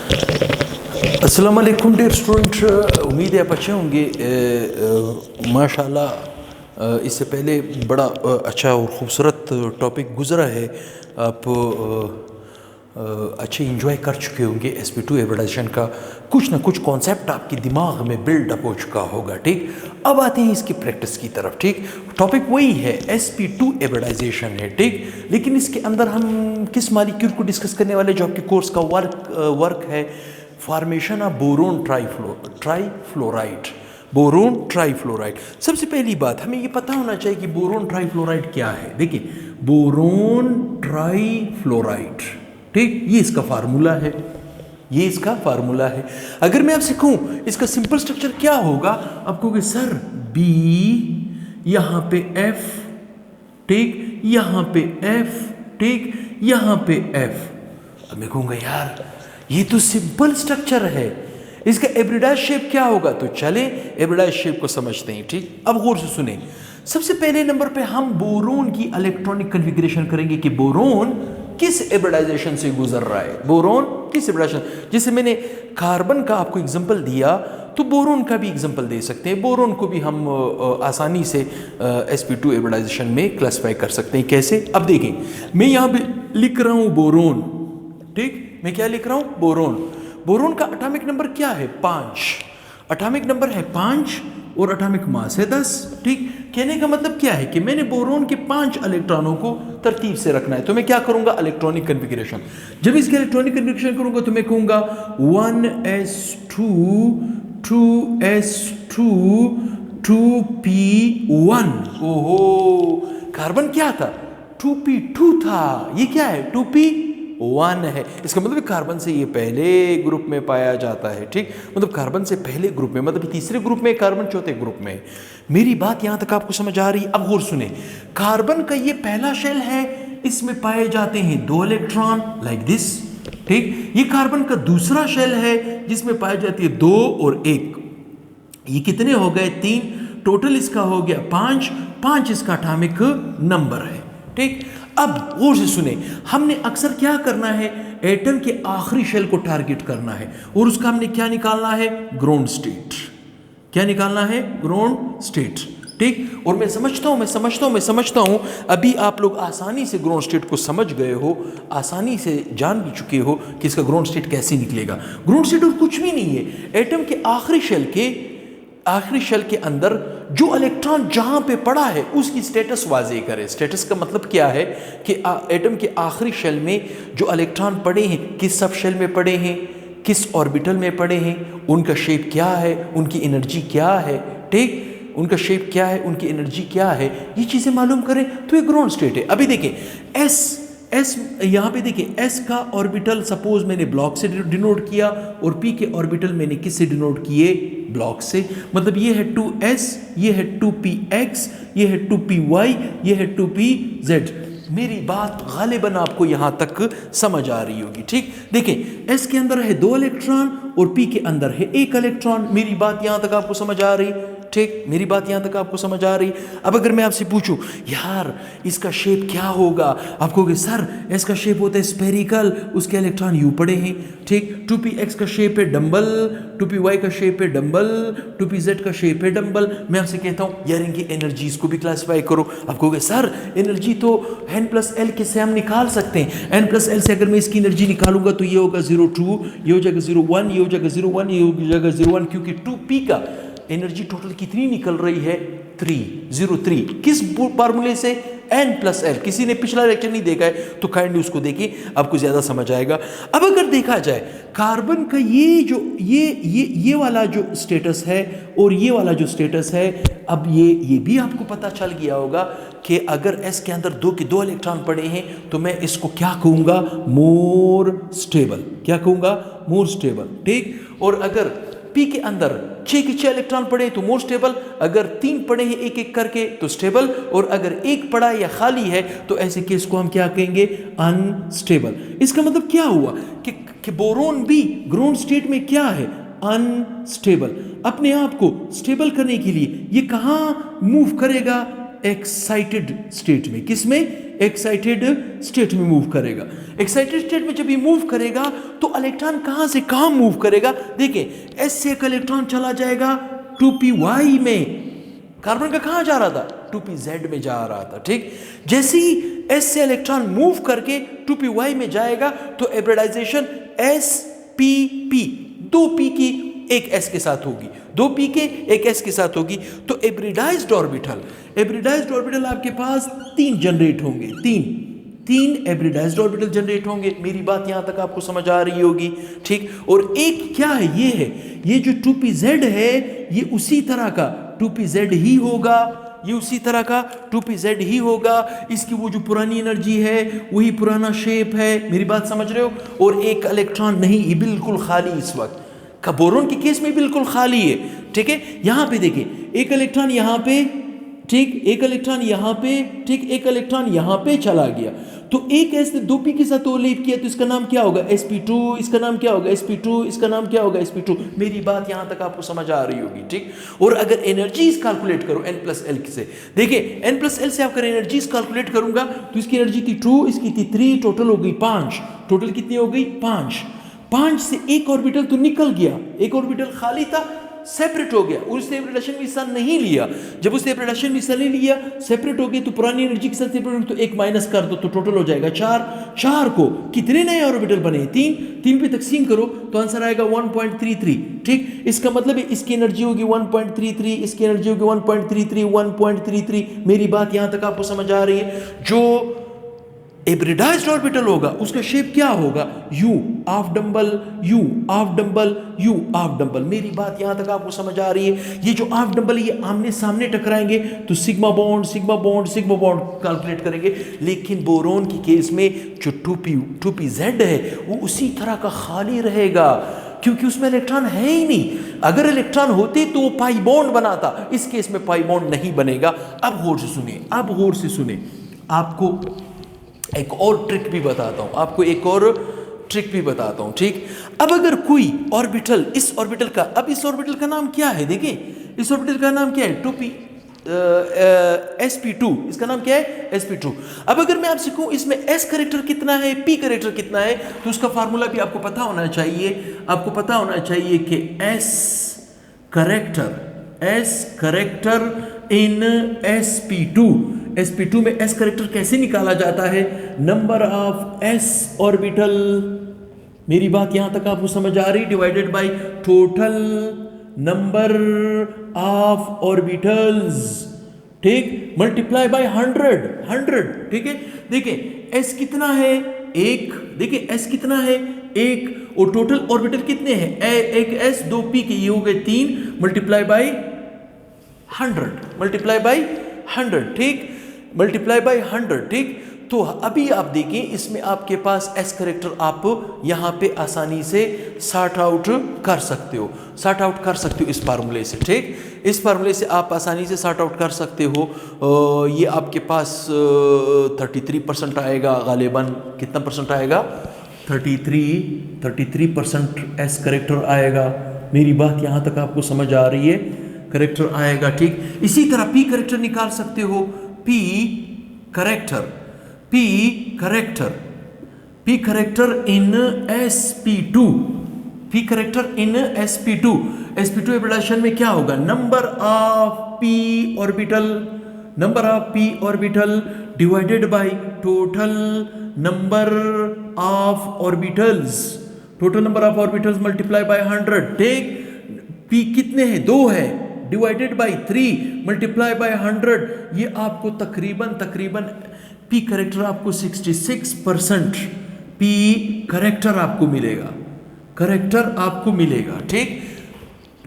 अस्सलाम वालेकुम dear student, उम्मीद है आप अच्छे होंगे। माशाल्लाह इससे पहले बड़ा अच्छा और ख़ूबसूरत टॉपिक गुज़रा है। आप अच्छे इंजॉय कर चुके होंगे SP2 एवरेडाइजेशन का। कुछ ना कुछ कॉन्सेप्ट आपके दिमाग में बिल्डअप हो चुका होगा। ठीक, अब आते हैं इसकी प्रैक्टिस की तरफ। ठीक, टॉपिक वही है, SP2 एवरेडाइजेशन है। ठीक, लेकिन इसके अंदर हम किस मॉलिक्यूल को डिस्कस करने वाले, जो आपके कोर्स का वर्क है, formation of boron trifluoride. Boron trifluoride, सबसे पहली बात हमें ये पता होना चाहिए कि बोरोन ट्राइफ्लोराइड क्या है। देखिए, बोरोन ट्राइफ्लोराइड, ठीक, ये इसका फार्मूला है, ये इसका फार्मूला है। अगर मैं आपसे कहूं इसका सिंपल स्ट्रक्चर क्या होगा, आप कहोगे सर B, यहां पे F, ठीक, यहां पे F, ठीक, यहां पे F। अब मैं कहूंगा यार ये तो सिंपल स्ट्रक्चर है, इसका एब्रिडाइज शेप क्या होगा? तो चले एब्रिडाइज शेप को समझते हैं। ठीक, अब गौर से सुने। सबसे पहले नंबर पे हम बोरोन की इलेक्ट्रॉनिक कन्फिग्रेशन करेंगे कि बोरोन किस एब्रिडाइजेशन से गुजर रहा है। बोरोन किस एब्रिडाइजेशन, जैसे मैंने कार्बन का आपको एग्जांपल दिया, तो बोरोन का भी एग्जांपल दे सकते हैं। बोरोन को भी हम आसानी से SP2 एब्रिडाइजेशन में क्लासिफाई कर सकते हैं। कैसे? अब देखें, मैं यहाँ पे लिख रहा हूँ बोरोन। ठीक, मैं क्या लिख रहा हूँ? बोरोन। बोरोन का एटॉमिक नंबर क्या है? 5। एटॉमिक नंबर है 5 और एटॉमिक मास है 10। ठीक, कहने का मतलब क्या है कि मैंने बोरोन के 5 इलेक्ट्रॉनों को तरतीब से रखना है। तो मैं क्या करूंगा? Electronic configuration. जब इसके इलेक्ट्रॉनिक कन्फिग्रेशन करूंगा तो मैं कहूंगा 1s2 2s2 2p1। ओहो, कार्बन क्या था? 2p2 था। ये क्या है? 2p1 है। इसका मतलब कार्बन से ये पहले ग्रुप में पाया जाता है। ठीक, मतलब कार्बन से पहले ग्रुप में, मतलब तीसरे ग्रुप में, कार्बन चौथे ग्रुप में। मेरी बात यहां तक आपको समझ आ रही है? अब गौर सुने, कार्बन का ये पहला शेल है, इसमें पाए जाते हैं 2 इलेक्ट्रॉन लाइक दिस। ठीक, ये कार्बन का दूसरा शेल है जिसमें पाई जाती है 2 और 1। ये कितने हो गए? 3। टोटल इसका हो गया 5। 5 इसका एटॉमिक नंबर है। ठीक, अब गौर से सुने, हमने अक्सर क्या करना है, एटम के आखिरी शेल को टारगेट करना है और उसका हमने क्या निकालना है? Ground state. क्या निकालना है? Ground state. ठीक, और मैं समझता हूं अभी आप लोग आसानी से ग्राउंड स्टेट को समझ गए हो, आसानी से जान भी चुके हो कि इसका ग्राउंड स्टेट कैसे निकलेगा। ग्राउंड स्टेट और कुछ भी नहीं है, एटम के आखिरी शेल के अंदर जो इलेक्ट्रॉन जहां पे पड़ा है उसकी स्टेटस वाजे करे। स्टेटस का मतलब क्या है कि एटम के आखिरी शेल में जो इलेक्ट्रॉन पड़े हैं, किस सब शेल में पड़े हैं, किस ऑर्बिटल में पड़े हैं, उनका शेप क्या है, उनकी एनर्जी क्या है। ठीक, उनका शेप क्या है, उनकी एनर्जी क्या है, ये चीज़ें मालूम करें तो ये ग्राउंड स्टेट है। अभी देखें एस यहाँ पे देखिए, एस का ऑर्बिटल सपोज मैंने ब्लॉक से डिनोट किया और पी के ऑर्बिटल मैंने किससे डिनोट किए? ब्लॉक से। मतलब ये है 2s, ये है 2px, ये है 2py, ये है 2pz। मेरी बात गालिबन आपको यहां तक समझ आ रही होगी। ठीक, देखें, एस के अंदर है 2 इलेक्ट्रॉन और पी के अंदर है 1 इलेक्ट्रॉन। मेरी बात यहां तक आपको समझ आ रही? ठीक, मेरी बात यहां तक आपको समझ आ रही? अब अगर मैं आपसे पूछूं यार इसका शेप क्या होगा, आप कहोगे सर इसका शेप होता है स्फेरिकल, उसके इलेक्ट्रॉन यू पड़े हैं। ठीक, 2px का शेप है डंबल, 2py का शेप है डंबल, 2pz का शेप है डंबल। मैं आपसे कहता हूं यार इनकी एनर्जीज को भी क्लासिफाई करो। आप कहोगे सर एनर्जी तो n+l के से हम निकाल सकते हैं। n+l से अगर मैं इसकी एनर्जी निकालूंगा तो ये होगा 0.2, ये हो जाएगा 0.1, ये हो जाएगा 0.1, ये हो जाएगा 0.1, क्योंकि 2p का एनर्जी टोटल कितनी निकल रही है? 303। किस फार्मूले से? n+l। किसी ने पिछला लेक्चर नहीं देखा है तो काइंडली उसको देखिए, आपको ज्यादा समझ आएगा। अब अगर देखा जाए कार्बन का ये वाला जो स्टेटस है और ये वाला जो स्टेटस है, अब ये भी आपको पता चल गया होगा कि अगर s के अंदर 2 के 2 इलेक्ट्रॉन पड़े हैं तो मैं इसको क्या कहूंगा? More stable. क्या कहूंगा? More stable. ठीक, और अगर पी के अंदर 6 के 6 इलेक्ट्रॉन पड़े तो मोर स्टेबल, अगर 3 पड़े हैं एक एक करके तो स्टेबल, और अगर 1 पड़ा या खाली है तो ऐसे केस को हम क्या कहेंगे? अनस्टेबल। इसका मतलब क्या हुआ कि बोरोन भी ग्राउंड स्टेट में क्या है? अनस्टेबल। अपने आप को स्टेबल करने के लिए ये कहां मूव करेगा? एक्साइटेड स्टेट में। किस में? एक्साइटेड स्टेट में मूव करेगा। एक्साइटेड स्टेट में जब ये मूव करेगा तो इलेक्ट्रॉन कहां से कहां मूव करेगा? देखिए S से एक इलेक्ट्रॉन चला जाएगा 2p y में, कार्बन का कहां जा रहा था? 2pz में जा रहा था, ठीक। जैसे ही S से इलेक्ट्रॉन मूव करके 2py में जाएगा तो एब्रिडाइजेशन spp, 2p की एक s के साथ होगी, 2p के एक s के साथ होगी। तो एब्रिडाइज्ड ऑर्बिटल आपके पास 3 जनरेट होंगे, तीन एब्रिडाइज्ड ऑर्बिटल जनरेट होंगे। मेरी बात यहां तक आपको समझ आ रही होगी, ठीक। और एक क्या है, ये है, ये जो 2pz है ये उसी तरह का 2pz ही होगा, ये उसी तरह का 2pz ही होगा। इसकी वो जो पुरानी एनर्जी है वही पुराना शेप है, मेरी बात समझ रहे हो। और एक इलेक्ट्रॉन नहीं, ये बिल्कुल खाली इस वक्त का, बोरोन के केस में बिल्कुल खाली है, ठीक है। यहां पे देखिए एक इलेक्ट्रॉन यहां पे, ठीक, एक इलेक्ट्रॉन यहां पे, ठीक, एक इलेक्ट्रॉन यहां पे चला गया। तो एक S ने 2p के साथ ओवरलैप किया तो इसका नाम क्या होगा? sp2। इसका नाम क्या होगा? sp2। इसका नाम क्या होगा? sp2। मेरी बात यहां तक आपको समझ आ रही होगी, ठीक। और अगर एनर्जीज कैलकुलेट करो n+l से, देखिए n+l से अगर एनर्जीज कैलकुलेट करूंगा तो इसकी एनर्जी थी 2, इसकी थी 3, टोटल हो गई 5। टोटल कितनी हो गई? 5 से एक ऑर्बिटल तो निकल गया, एक ऑर्बिटल खाली था, सेपरेट हो गया, उसने एब्रिडेशन में हिस्सा नहीं लिया। जब उसने एब्रिडेशन में हिस्सा नहीं लिया, सेपरेट हो गई, तो पुरानी एनर्जी के साथ सेपरेट, तो एक माइनस कर दो तो टोटल हो जाएगा 4। 4 को कितने नए ऑर्बिटल बने? 3 पे तकसीम करो तो आंसर आएगा 1.33, ठीक। इसका मतलब है इसकी एनर्जी होगी 1.33, इसकी एनर्जी होगी 1.33। मेरी बात यहां तक आपको समझ आ रही है? जो एब्रिडाइज्ड ऑर्बिटल होगा उसका शेप क्या होगा? U of dumbbell, U of dumbbell, U of dumbbell. मेरी बात यहां तक आपको समझ आ रही है? ये जो ऑफ डंबल ये आमने सामने टकराएंगे तो सिग्मा बॉन्ड कैलकुलेट करेंगे। लेकिन बोरोन की केस में जो 2pz है वो उसी तरह का खाली रहेगा, क्योंकि उसमें इलेक्ट्रॉन है ही नहीं। अगर इलेक्ट्रॉन होते तो वो पाई बॉन्ड बनाता, इस केस में पाई बॉन्ड नहीं बनेगा। अब गौर से सुने, आपको एक और ट्रिक भी बताता हूं, ठीक। अब अगर कोई ऑर्बिटल, इस ऑर्बिटल का, अब इस ऑर्बिटल का नाम क्या है? देखिए इस ऑर्बिटल का नाम क्या है? 2p sp2। इसका नाम क्या है? sp2। अब अगर मैं आपसे कहूं इसमें s करेक्टर कितना है, p करेक्टर कितना है, तो उसका फार्मूला भी आपको पता होना चाहिए कि s करेक्टर इन sp2 में s करेक्टर कैसे निकाला जाता है? नंबर ऑफ s ऑर्बिटल, मेरी बात यहां तक आपको समझ आ रही, divided by total number of orbitals, ठीक, मल्टीप्लाई बाय 100, ठीक है। देखिए s कितना है? 1। देखिए s कितना है? 1। और टोटल ऑर्बिटल कितने हैं? एक s 2p के, ये हो गए 3, मल्टीप्लाई बाय 100, ठीक, मल्टीप्लाई बाय 100, ठीक। तो अभी आप देखिए इसमें आपके पास s करेक्टर आप यहां पे आसानी से सॉर्ट आउट कर सकते हो, इस फार्मूले से, ठीक। इस फार्मूले से आप आसानी से सॉर्ट आउट कर सकते हो। ये आपके पास 33% आएगा गालिबन। कितना परसेंट आएगा? 33% s करेक्टर आएगा। मेरी बात यहां तक आपको समझ आ रही है? करेक्टर आएगा, ठीक। इसी तरह p करेक्टर निकाल सकते हो। p character in sp2, sp2 एब्रिडेशन में क्या होगा? Number of p orbital divided by total number of orbitals multiply by 100, ठीक। p कितने हैं? 2 है, डिवाइडेड बाय 3 मल्टीप्लाई बाय 100। ये आपको तकरीबन p करेक्टर आपको 66% p करेक्टर आपको मिलेगा, ठीक।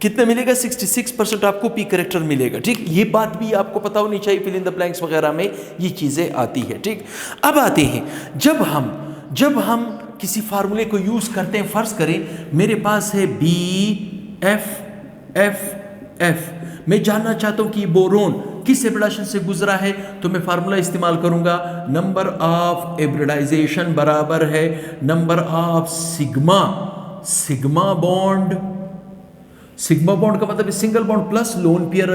कितना मिलेगा? 66% आपको p करेक्टर मिलेगा, ठीक। ये बात भी आपको पता होनी चाहिए, फिल इन द ब्लैंक्स वगैरह में ये चीजें आती है, ठीक। अब आते हैं जब हम किसी फार्मूले को यूज करते हैं, फर्ज करें मेरे पास है b f f f, मैं जानना चाहता हूं कि बोरोन किस एब्रिडेशन से गुजरा है, तो मैं फार्मूला इस्तेमाल करूंगा। नंबर ऑफ एब्रिडाइजेशन बराबर है number of sigma bond sigma bond का मतलब single bond plus lone pair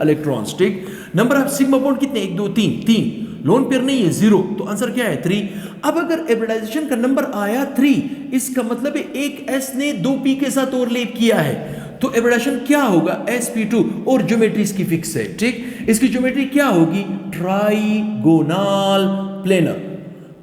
electrons, ठीक। नंबर ऑफ सिग्मा बॉन्ड कितने, 1 2 3, लोन पेयर नहीं है 0, तो आंसर क्या है 3। अब अगर हाइब्रिडाइजेशन का नंबर आया 3, इसका मतलब है एक S ने 2 P के साथ ओवरलैप किया है, तो हाइब्रिडाइजेशन क्या होगा, sp2, और ज्योमेट्री इसकी फिक्स है, ठीक। इसकी ज्योमेट्री क्या होगी, ट्राइगोनल प्लेनर,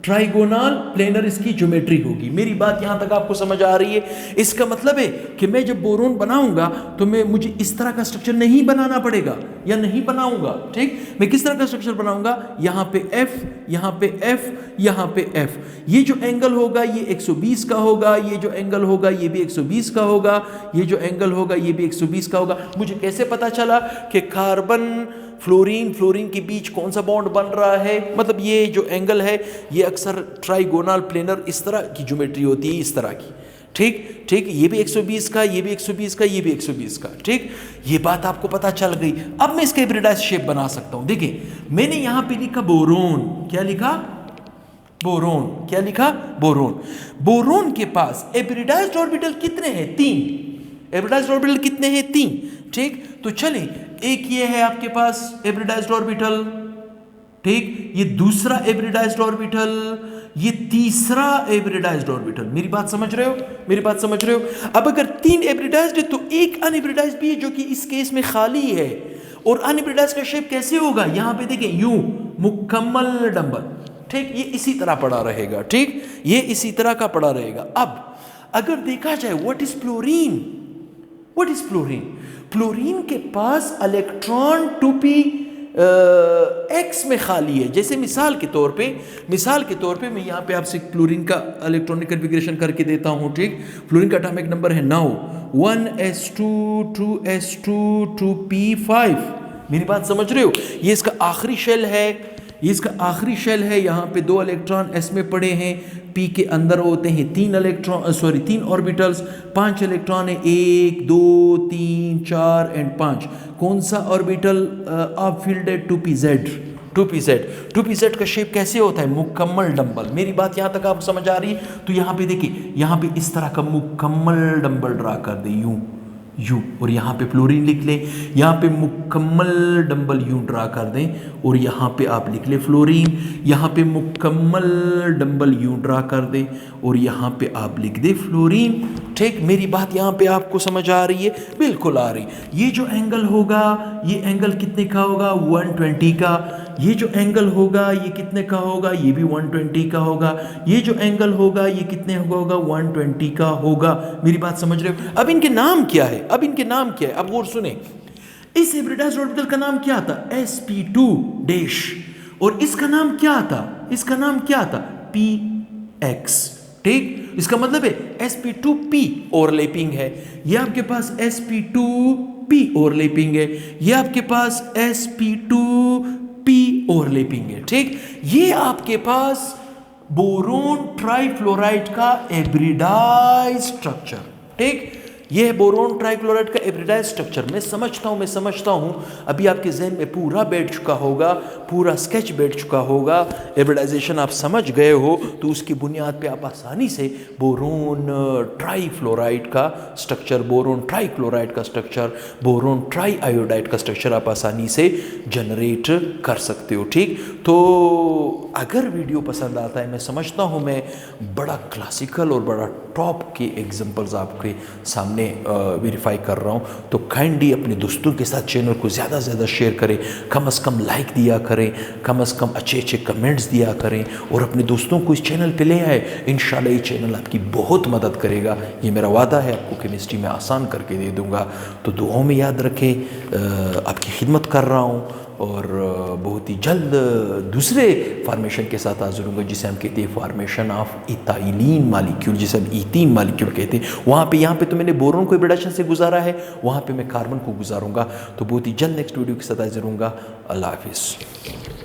ट्राइगोनल प्लेनर इसकी ज्योमेट्री होगी। मेरी बात यहां तक आपको समझ आ रही है। इसका मतलब है कि मैं जब बोरोन बनाऊंगा तो मुझे इस तरह का स्ट्रक्चर नहीं बनाना पड़ेगा, या नहीं बनाऊंगा, ठीक। मैं किस तरह का स्ट्रक्चर बनाऊंगा, यहां पे F, यहां पे F, यहां पे F। ये जो एंगल होगा ये 120 का होगा, ये जो एंगल होगा ये भी 120 का होगा, ये जो एंगल होगा ये भी 120 का होगा। मुझे कैसे पता चला कि कार्बन फ्लोरीन के बीच कौन सा बॉन्ड बन रहा है, मतलब ये जो एंगल है ये अक्सर ट्राइगोनल प्लेनर इस तरह की ज्योमेट्री होती है, इस तरह की, ठीक। ये भी 120 का, ये भी 120 का, ये भी 120 का, ठीक। ये बात आपको पता चल गई। अब मैं इसका हाइब्रिडाइज्ड शेप बना सकता हूं। देखिए मैंने यहां पे लिखा बोरोन, क्या लिखा, बोरोन के पास हाइब्रिडाइज्ड ऑर्बिटल कितने हैं, 3। हाइब्रिडाइज्ड ऑर्बिटल कितने हैं, 3, ठीक। तो चले, एक ये है आपके पास हाइब्रिडाइज्ड ऑर्बिटल, ठीक, ये दूसरा हाइब्रिडाइज्ड ऑर्बिटल, ये तीसरा हाइब्रिडाइज्ड ऑर्बिटल। मेरी बात समझ रहे हो? अब अगर 3 हाइब्रिडाइज्ड है तो एक अनहाइब्रिडाइज्ड भी है जो कि इस केस में खाली है। और अनहाइब्रिडाइज्ड का शेप कैसे होगा, यहां पे देखें, यूं मुकम्मल डंबल, ठीक। ये इसी तरह पड़ा रहेगा, ठीक, ये इसी तरह का पड़ा रहेगा। अब अगर देखा जाए व्हाट इज फ्लोरीन, फ्लोरीन के पास इलेक्ट्रॉन 2p x में खाली है। जैसे मिसाल के तौर पे मैं यहाँ पे आपसे फ्लोरीन का इलेक्ट्रॉनिक कन्फिग्रेशन करके देता हूँ, ठीक। फ्लोरीन का एटॉमिक नंबर है 9, 1s2 2s2 2p5। मेरी बात समझ रहे हो? ये इसका आखिरी शेल है, यहाँ पे 2 इलेक्ट्रॉन s में पड़े हैं, p के अंदर होते हैं 3 ऑर्बिटल्स, 5 इलेक्ट्रॉन है, 1 2 3 4 एंड 5। कौन सा ऑर्बिटल आप फील्ड है, 2pz का शेप कैसे होता है, मुकम्मल डंबल। मेरी बात यहाँ तक आप समझ आ रही है? तो यहाँ पे देखिए, यहाँ पे इस तरह का मुकम्मल डंबल ड्रा कर दे, यूं, और यहाँ पे फ्लोरीन लिख ले, यहाँ पे मुकम्मल डंबल यूं ड्रा कर दें, और यहाँ पे आप लिख ले फ्लोरीन, यहाँ पे मुकम्मल डंबल यूं ड्रा कर दें, और यहाँ पे आप लिख दे फ्लोरीन, ठीक। मेरी बात यहाँ पे आपको समझ आ रही है? बिल्कुल आ रही। ये जो एंगल होगा, ये एंगल कितने का होगा, 120 का। ये जो एंगल होगा ये कितने का होगा, ये भी 120 का होगा। ये जो एंगल होगा ये कितने होगा, 120 का होगा। मेरी बात समझ रहे हो? अब इनके नाम क्या है, अब गौर सुने। इस हाइब्रिडाइज्ड ऑर्बिटल का नाम क्या था, sp2 डैश, और इसका नाम क्या था, px, ठीक। इसका मतलब है sp2p ओवरलैपिंग है, ये आपके पास sp2p ओवरलैपिंग है, ये आपके पास sp2p ओवरलैपिंग है, ठीक। ये आपके पास बोरोन ट्राइफ्लोराइड का हाइब्रिडाइज्ड स्ट्रक्चर, ठीक। ये है बोरोन ट्राइक्लोराइड का हाइब्रिडाइज्ड स्ट्रक्चर। मैं समझता हूँ अभी आपके जहन में पूरा बैठ चुका होगा, पूरा स्केच बैठ चुका होगा, हाइब्रिडाइजेशन आप समझ गए हो, तो उसकी बुनियाद पे आप आसानी से बोरोन ट्राइफ्लोराइड का स्ट्रक्चर, बोरोन ट्राइक्लोराइड का स्ट्रक्चर, बोरोन ट्राई आयोडाइड का स्ट्रक्चर आप आसानी से जनरेट कर सकते हो, ठीक। तो अगर वीडियो पसंद आता है, मैं समझता हूँ मैं बड़ा क्लासिकल और बड़ा टॉप के एग्जांपल्स आपके सामने वेरीफाई कर रहा हूँ, तो काइंडली अपने दोस्तों के साथ चैनल को ज़्यादा से ज़्यादा शेयर करें, कम से कम लाइक दिया करें, कम से कम अच्छे कमेंट्स दिया करें, और अपने दोस्तों को इस चैनल पे ले आए। इंशाल्लाह ये चैनल आपकी बहुत मदद करेगा, ये मेरा वादा है, आपको केमिस्ट्री में आसान करके दे दूँगा। तो दुआओं में याद रखें, आपकी खिदमत कर रहा हूँ, और बहुत ही जल्द दूसरे फार्मेशन के साथ हाजिर होंगे, जिसे हम कहते हैं फार्मेशन ऑफ इथाइलिन मालिक्यूल, जिसे हम ईथीन मालिक्यूल कहते हैं। यहाँ पे तो मैंने बोरोन को हाइब्रिडाइजेशन से गुजारा है, वहाँ पे मैं कार्बन को गुजारूंगा। तो बहुत ही जल्द नेक्स्ट वीडियो के साथ हाजिर होऊंगा। अल्लाह हाफिज़।